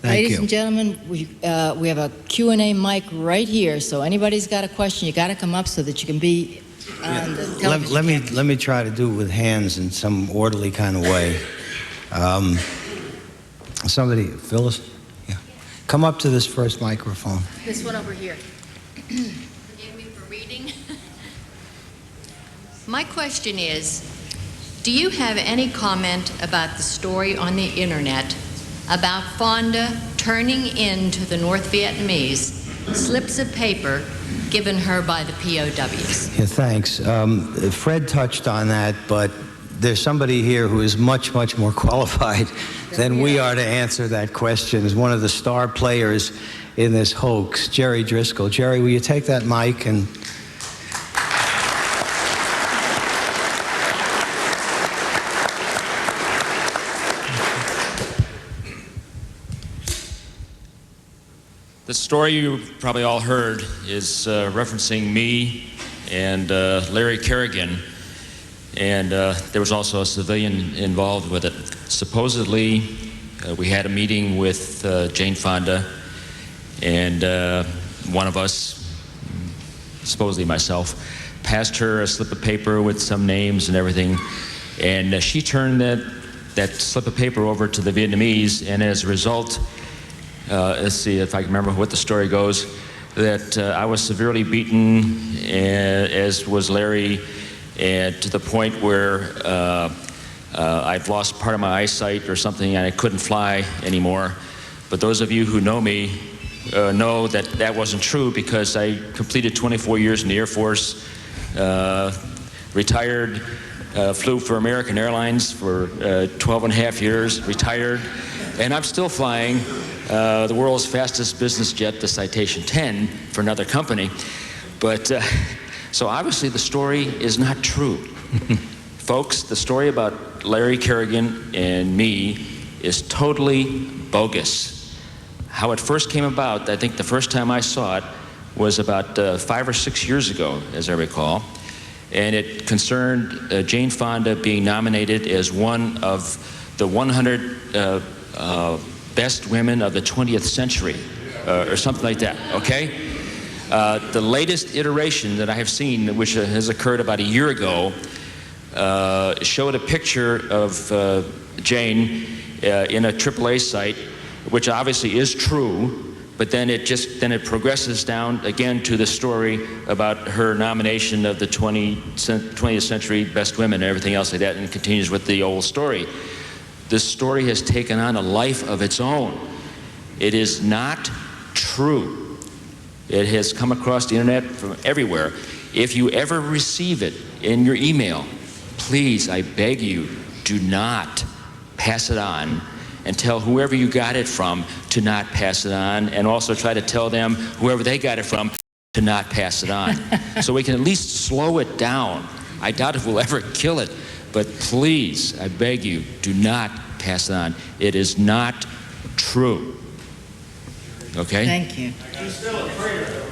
Ladies you. and gentlemen, we have a Q&A mic right here, so anybody's got a question, you got to come up so that you can be on the television. Let me try to do it with hands in some orderly kind of way. Somebody, Phyllis, yeah, come up to this first microphone. This one over here. Forgive me for reading. My question is, do you have any comment about the story on the internet about Fonda turning into the North Vietnamese slips of paper given her by the POWs? Yeah, thanks. Fred touched on that, but there's somebody here who is much, much more qualified than we are to answer that question. Is one of the star players in this hoax, Jerry Driscoll. Jerry, will you take that mic and... The story you probably all heard is referencing me and Larry Kerrigan, and there was also a civilian involved with it. Supposedly, we had a meeting with Jane Fonda, and one of us, supposedly myself, passed her a slip of paper with some names and everything, and she turned that slip of paper over to the Vietnamese, and as a result, let's see if I can remember what the story goes, that I was severely beaten, as was Larry, and to the point where I've lost part of my eyesight or something, and I couldn't fly anymore. But those of you who know me know that that wasn't true, because I completed 24 years in the Air Force, retired, flew for American Airlines for 12 and a half years, retired, and I'm still flying the world's fastest business jet, the Citation 10, for another company. But so obviously the story is not true. Folks, the story about Larry Kerrigan and me is totally bogus. How it first came about, I think the first time I saw it was about 5 or 6 years ago, as I recall. And it concerned Jane Fonda being nominated as one of the 100 best women of the 20th century, or something like that, okay? The latest iteration that I have seen, which has occurred about a year ago, showed a picture of Jane in a AAA site, which obviously is true, but then it progresses down again to the story about her nomination of the 20th century best women and everything else like that, and continues with the old story. This story has taken on a life of its own. It is not true. It has come across the internet from everywhere. If you ever receive it in your email, please, I beg you, do not pass it on, and tell whoever you got it from to not pass it on, and also try to tell them, whoever they got it from, to not pass it on. So we can at least slow it down. I doubt if we'll ever kill it. But please, I beg you, do not pass it on. It is not true. Okay? Thank you. You're still a traitor, though.